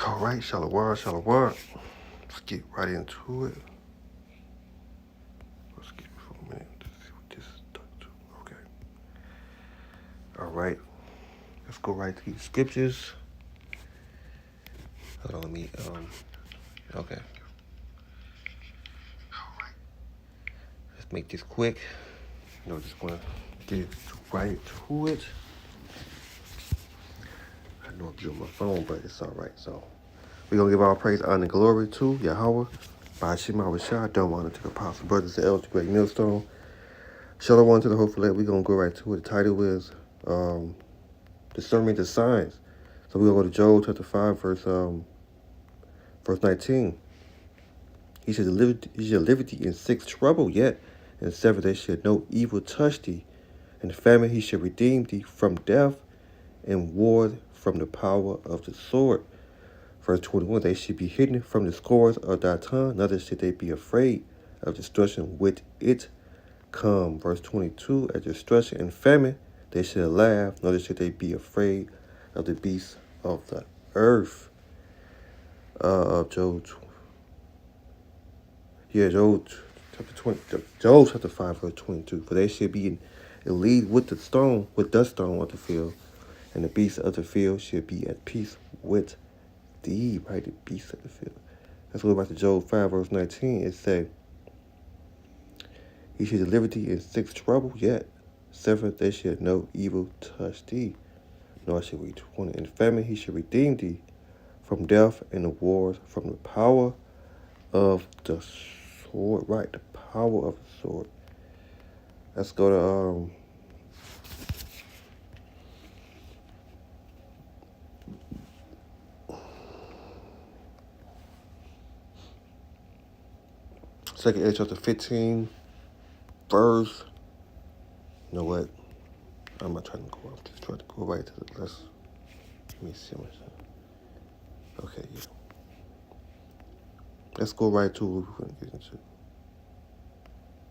All right, shalom, shalom. Let's get right into it. Let's get it for a minute to see what this is stuck to. Okay. All right. Let's go right to these scriptures. Hold on, let me, okay. Let's make this quick. Just want to get right to it. I know I'm on my phone, but it's all right. So, we're going to give all praise, honor, and glory to Yahweh. By Shema Rashad, don't honor to the apostle brothers and elders, great millstone. Shalom to the hopeful land. We're going to go right to it. The title is Discern the Signs. So we're going to go to Job chapter 5, verse 19. He shall deliver thee in 6 trouble yet, and 7 they shall no evil touch thee. In famine he shall redeem thee from death, and ward from the power of the sword. Verse 21, they should be hidden from the scores of thy tongue, neither should they be afraid of destruction with it come. Verse 22, at destruction and famine they shall laugh, neither should they be afraid of the beasts of the earth. Job chapter 5, verse 22. For they shall be in league with dust stone of the field, and the beasts of the field shall be at peace with thee. Right, the beasts of the field. Let's go back to Job 5, verse 19. It says, he shall deliver thee in 6 trouble yet, 7 they shall no evil touch thee, nor shall we 20. In famine he shall redeem thee from death, and the wars from the power of the sword. Right, the power of the sword. Let's go to 2 Ezra chapter 15, verse. You know what? I'm not trying to go. I'm just trying to go right to the. Let me see. Okay, yeah. Let's go right to what we're going to get into.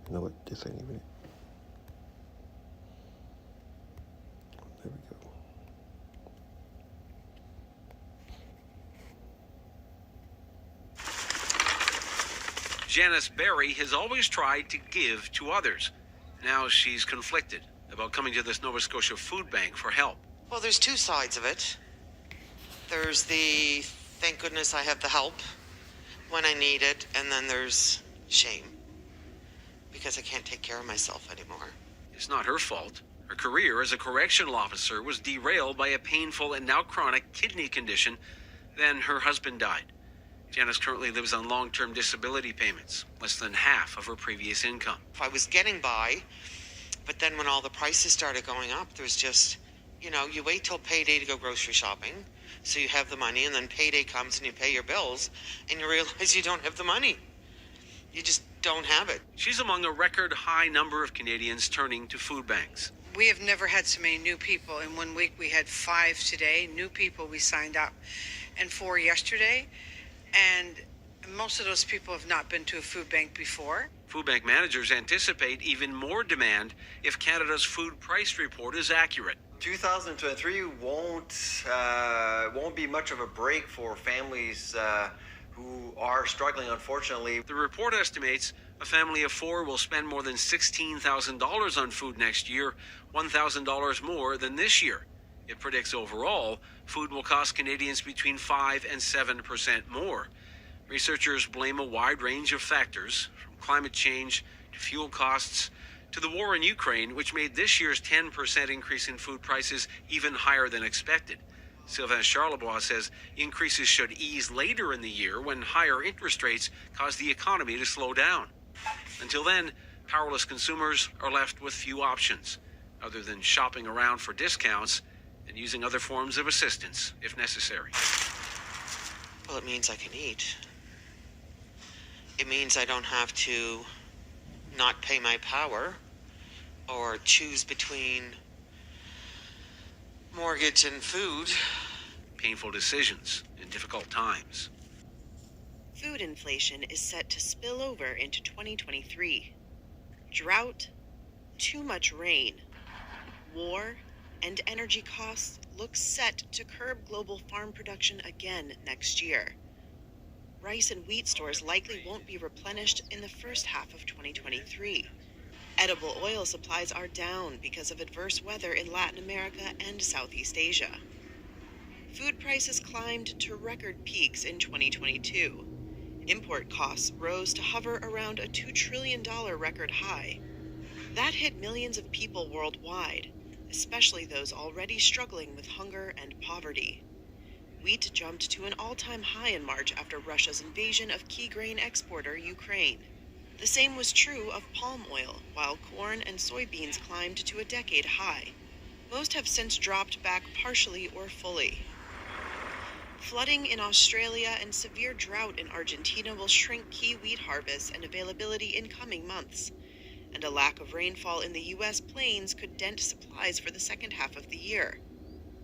You know what? This ain't even it. There we go. Janice Berry has always tried to give to others. Now she's conflicted about coming to this Nova Scotia food bank for help. Well, there's 2 sides of it. There's the thank goodness I have the help when I need it, and then there's shame because I can't take care of myself anymore. It's not her fault. Her career as a correctional officer was derailed by a painful and now chronic kidney condition. Then her husband died. Janice currently lives on long-term disability payments, less than half of her previous income. I was getting by, but then when all the prices started going up, there's just, you wait till payday to go grocery shopping, so you have the money, and then payday comes and you pay your bills, and you realize you don't have the money. You just don't have it. She's among a record high number of Canadians turning to food banks. We have never had so many new people. In 1 week, we had 5 today, new people we signed up, and 4 yesterday. And most of those people have not been to a food bank before. Food bank managers anticipate even more demand if Canada's food price report is accurate. 2023 won't be much of a break for families who are struggling, unfortunately. The report estimates a family of 4 will spend more than $16,000 on food next year, $1,000 more than this year. It predicts overall, food will cost Canadians between 5 and 7% more. Researchers blame a wide range of factors, from climate change to fuel costs to the war in Ukraine, which made this year's 10% increase in food prices even higher than expected. Sylvain Charlebois says increases should ease later in the year when higher interest rates cause the economy to slow down. Until then, powerless consumers are left with few options, other than shopping around for discounts and using other forms of assistance if necessary. Well, it means I can eat. It means I don't have to not pay my power or choose between mortgage and food. Painful decisions in difficult times. Food inflation is set to spill over into 2023. Drought, too much rain, war, and energy costs look set to curb global farm production again next year. Rice and wheat stores likely won't be replenished in the first half of 2023. Edible oil supplies are down because of adverse weather in Latin America and Southeast Asia. Food prices climbed to record peaks in 2022. Import costs rose to hover around a $2 trillion record high. That hit millions of people worldwide, especially those already struggling with hunger and poverty. Wheat jumped to an all-time high in March after Russia's invasion of key grain exporter Ukraine. The same was true of palm oil, while corn and soybeans climbed to a decade high. Most have since dropped back partially or fully. Flooding in Australia and severe drought in Argentina will shrink key wheat harvests and availability in coming months. And a lack of rainfall in the U.S. plains could dent supplies for the second half of the year.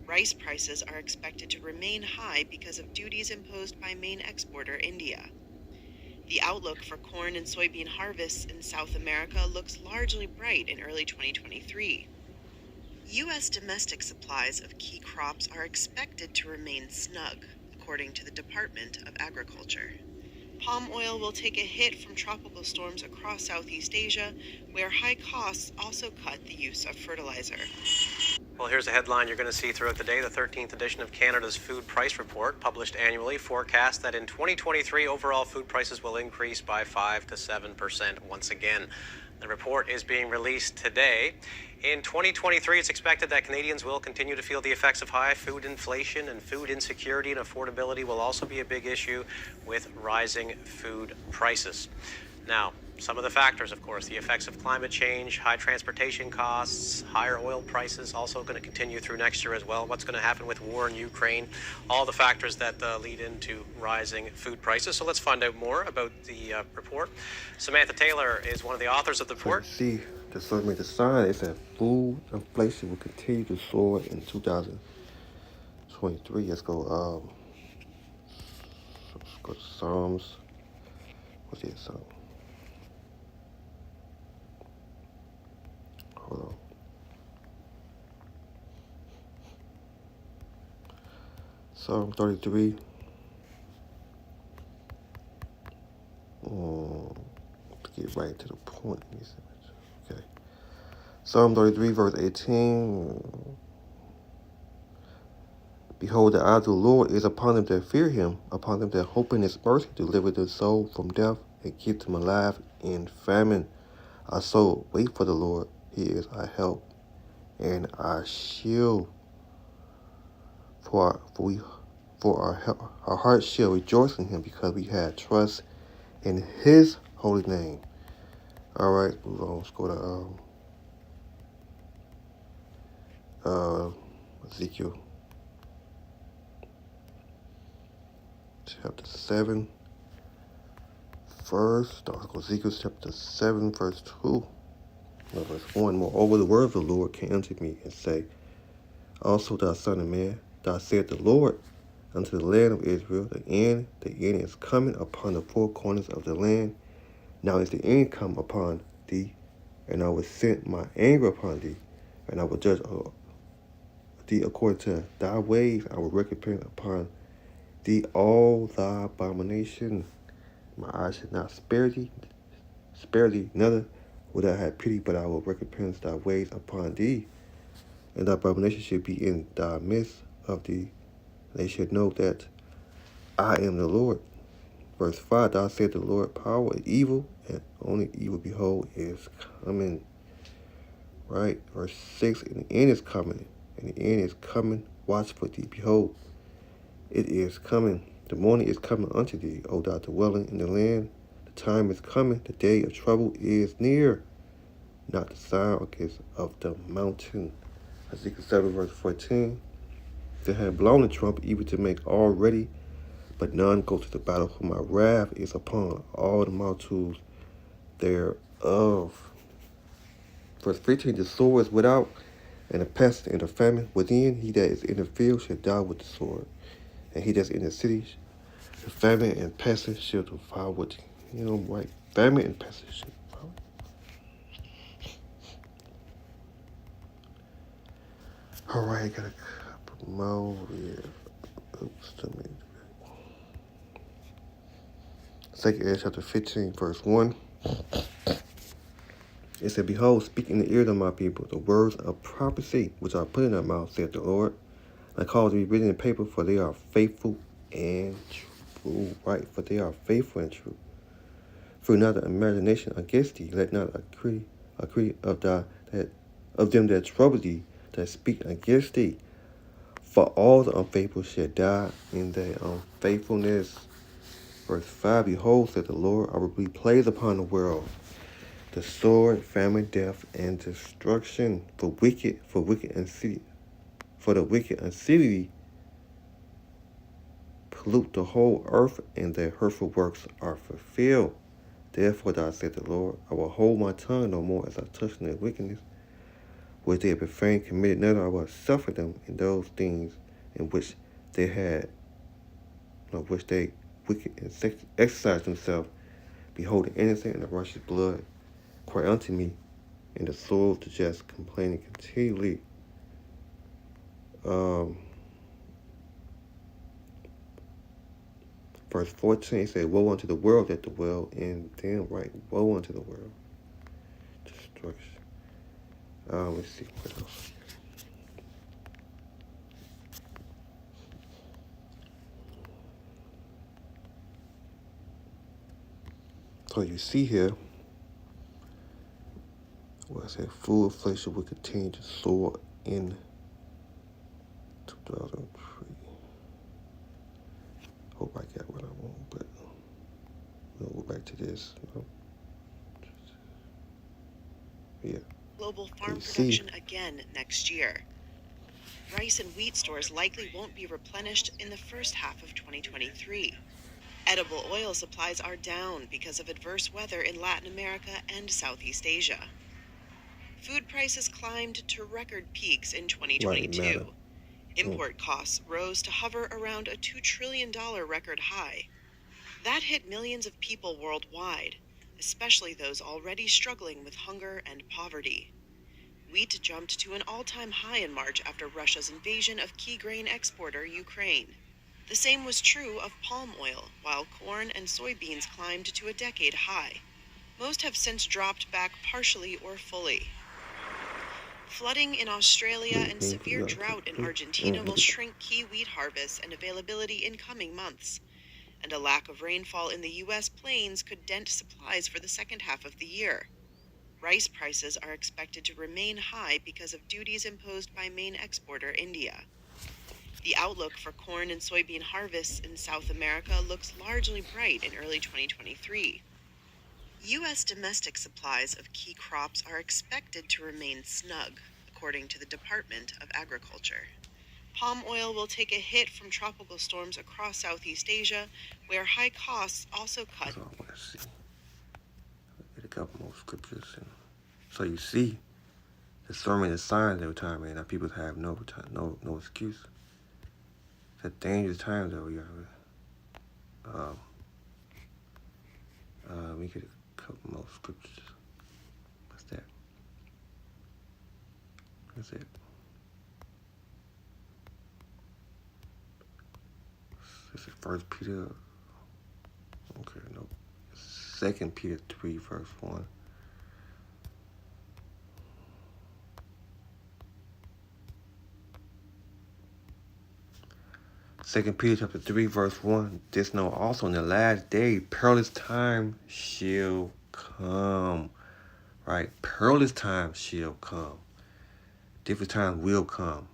Rice prices are expected to remain high because of duties imposed by main exporter India. The outlook for corn and soybean harvests in South America looks largely bright in early 2023. U.S. domestic supplies of key crops are expected to remain snug, according to the Department of Agriculture. Palm oil will take a hit from tropical storms across Southeast Asia, where high costs also cut the use of fertilizer. Well, here's a headline you're going to see throughout the day. The 13th edition of Canada's Food Price Report, published annually, forecasts that in 2023, overall food prices will increase by 5 to 7% once again. The report is being released today. In 2023, it's expected that Canadians will continue to feel the effects of high food inflation, and food insecurity and affordability will also be a big issue with rising food prices. Now, some of the factors, of course, the effects of climate change, high transportation costs, higher oil prices, also going to continue through next year as well. What's going to happen with war in Ukraine, all the factors that lead into rising food prices. So let's find out more about the report. Samantha Taylor is one of the authors of the report. See, the sign is that food inflation will continue to soar in 2023. Let's go to Psalms. What's it, Psalm? Hold on. Psalm 33. Get right to the point. Okay. Psalm 33, verse 18. Behold, the eye of the Lord is upon them that fear him, upon them that hope in his mercy, to deliver their soul from death and keep them alive in famine. Our soul wait for the Lord. He is our help and our shield. For our heart shall rejoice in him, because we had trust in his holy name. All right, move on. Let's go to Ezekiel chapter 7. First, let's go Ezekiel chapter 7, verse 2. No, verse 1. Moreover, the word of the Lord came unto me, and say, also thou son of man, thou said the Lord unto the land of Israel, the end is coming upon the four corners of the land. Now is the end come upon thee, and I will send my anger upon thee, and I will judge thee according to thy ways. I will recompense upon thee all thy abomination. My eyes shall not spare thee, neither will I have pity, but I will recompense thy ways upon thee, and thy abomination shall be in thy midst of thee. They should know that I am the Lord. Verse 5, thou said the Lord, power is evil, and only evil, behold, is coming. Right? Verse 6, and the end is coming, and the end is coming. Watch for thee, behold, it is coming. The morning is coming unto thee, O thou dwelling in the land. The time is coming, the day of trouble is near. Not the sound of the mountain. Ezekiel 7, verse 14. They had blown the trumpet, even to make all ready, but none go to the battle, for my wrath is upon all the multitudes thereof. Verse 15, the sword is without, and the pestilence and the famine within. He that is in the field shall die with the sword, and he that is in the city, the famine and pestilence shall devour with him. Right? Famine and pestilence shall devour. All right, I got a couple more. Yeah. Oops, let me. 2 Ezra chapter 15, verse 1. It said, Behold, speak in the ears of my people the words of prophecy which I put in their mouth, saith the Lord. And I cause to be written in paper, for they are faithful and true. Right, for they are faithful and true. Fear not the imagination against thee, let not a critic of them that trouble thee, that speak against thee. For all the unfaithful shall die in their unfaithfulness. Verse 5, Behold, said the Lord, I will be plagues upon the world, the sword, famine, death, and destruction, for the wicked and city pollute the whole earth, and their hurtful works are fulfilled. Therefore, thou said the Lord, I will hold my tongue no more as I touch their wickedness, which they have profaned, committed, neither I will suffer them in those things in which they wicked and exercised themselves, beholding innocent and the righteous blood, cry unto me, and the soul to just complaining continually. Verse 14 says, Woe unto the world that dwell in them, right? Woe unto the world. Destruction. Let's see what else. So you see here, where I said, full inflation will continue to soar in 2003. Hope I got what I want, but we'll go back to this. Yeah. Global farm production again next year. Rice and wheat stores likely won't be replenished in the first half of 2023. Edible oil supplies are down because of adverse weather in Latin America and Southeast Asia. Food prices climbed to record peaks in 2022. Right, Import costs rose to hover around a $2 trillion record high. That hit millions of people worldwide, especially those already struggling with hunger and poverty. Wheat jumped to an all-time high in March after Russia's invasion of key grain exporter Ukraine. The same was true of palm oil, while corn and soybeans climbed to a decade high. Most have since dropped back partially or fully. Flooding in Australia and severe drought in Argentina will shrink key wheat harvests and availability in coming months. And a lack of rainfall in the U.S. plains could dent supplies for the second half of the year. Rice prices are expected to remain high because of duties imposed by main exporter India. The outlook for corn and soybean harvests in South America looks largely bright in early 2023. U.S. domestic supplies of key crops are expected to remain snug, according to the Department of Agriculture. Palm oil will take a hit from tropical storms across Southeast Asia, where high costs also cut. So I want to see. Get a couple more scriptures. So you see, the sermon is signs every time, man. Now people have no excuse. It's a dangerous time that we are. We get a couple more scriptures. What's that? That's it. This is 1 Peter. Okay, no. 2 Peter 3, verse 1. Second Peter chapter 3, verse 1. This know also in the last day, perilous time shall come. Right? Perilous time shall come. Different times will come.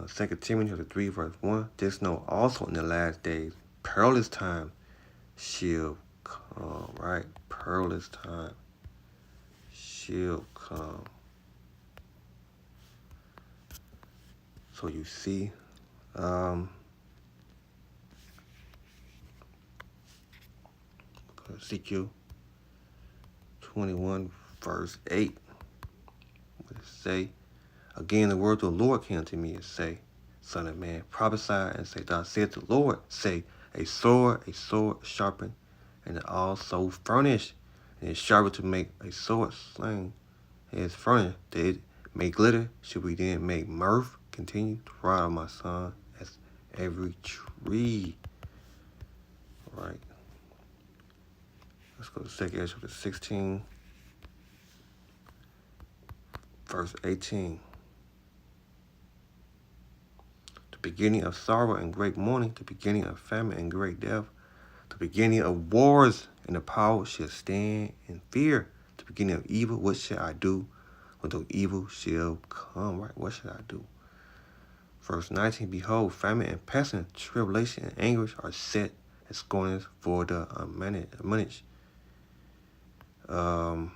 2 Timothy chapter 3, verse 1. This know also in the last days, perilous time shall come. Right? Perilous time shall come. So you see, Ezekiel 21, verse 8. What it say? Again, the word of the Lord came to me and say, Son of man, prophesy and say, Thou said the Lord, say, a sword sharpened, and also furnished, and it's sharper to make a sword sling, and it's furnished, that it Make glitter, should we then make mirth? Continue to ride on my son as every tree. All right. Let's go to 2 chapter 16, verse 18. The beginning of sorrow and great mourning, the beginning of famine and great death, the beginning of wars, and the power shall stand in fear. The beginning of evil, what shall I do when the evil shall come? Right, what should I do? Verse 19, behold, famine and pestilence, tribulation and anguish are set as scorners for the unmanaged. That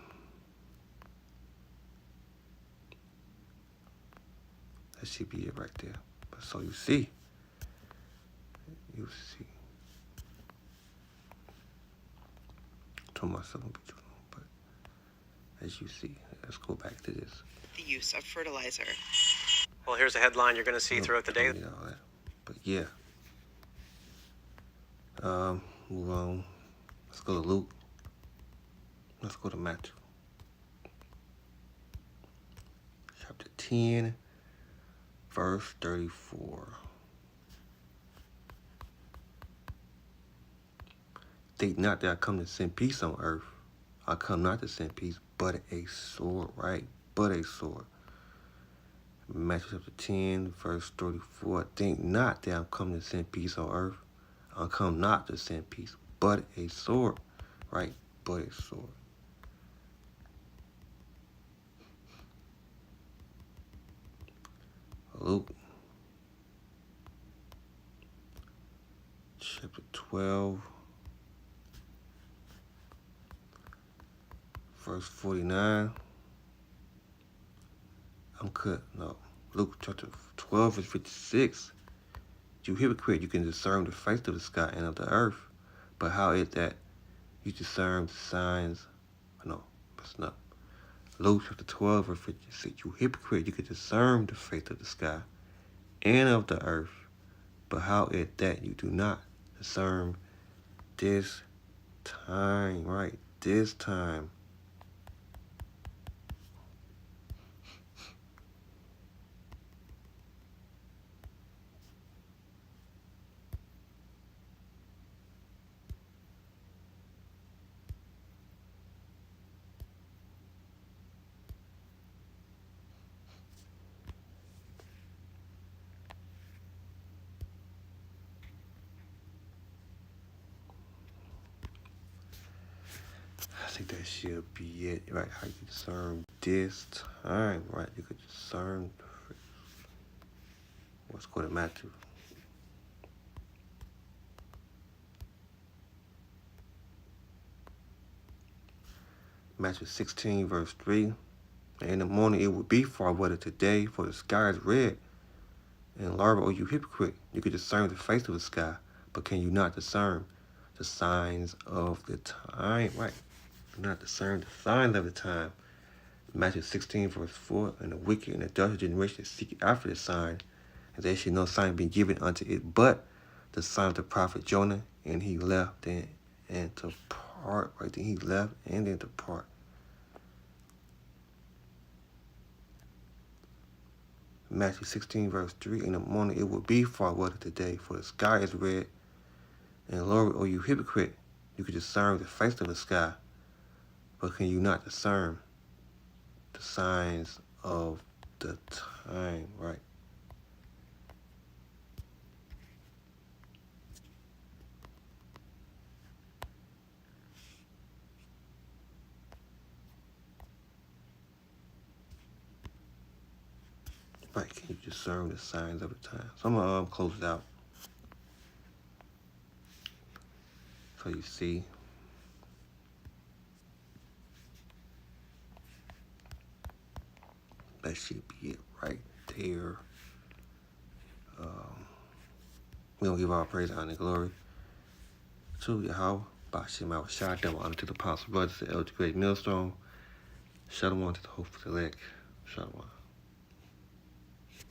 should be it right there. But so you see. Told myself a bit too long, but as you see, let's go back to this. The use of fertilizer. Well, here's a headline you're going to see throughout the day. All that. But yeah. Move on. Let's go to Luke. Let's go to Matthew. Chapter 10, verse 34. Think not that I come to send peace on earth. I come not to send peace, but a sword, right? But a sword. Matthew chapter 10, verse 34. Think not that I'm come to send peace on earth. I come not to send peace, but a sword, right? But a sword. Luke chapter 12, verse 49. Luke chapter 12, verse 56. You hypocrite, you can discern the face of the sky and of the earth, but how is that you discern the signs? No, that's not. Luke chapter 12, verse 56. You hypocrite, you can discern the face of the sky and of the earth, but how is that you do not discern this time, right? This time. I think that should be it, right? How you discern this time, right? You could discern. Let's go to Matthew. Matthew 16, verse 3. And in the morning it will be far weather today, for the sky is red. And larva, O you hypocrite, you could discern the face of the sky, but can you not discern the signs of the time, right? Not discern the signs of the time. Matthew 16, verse 4. And the wicked and adulterous generation seek after the sign, and there should no sign be given unto it but the sign of the prophet Jonah. And he left and to part, right? Then he left and then to part. Matthew 16, verse 3. In the morning it will be far weather today, for the sky is red. And Lord, O you hypocrite, you can discern the face of the sky, but can you not discern the signs of the time, right? Right, can you discern the signs of the time? So I'm going to close it out. So you see. That should be it right there. We're going to give our praise, honor, and glory to Yahweh. Bashim Awashad, double honor to the apostle brothers, the elder great millstone. Shalom to the hopeful elect. Shalom.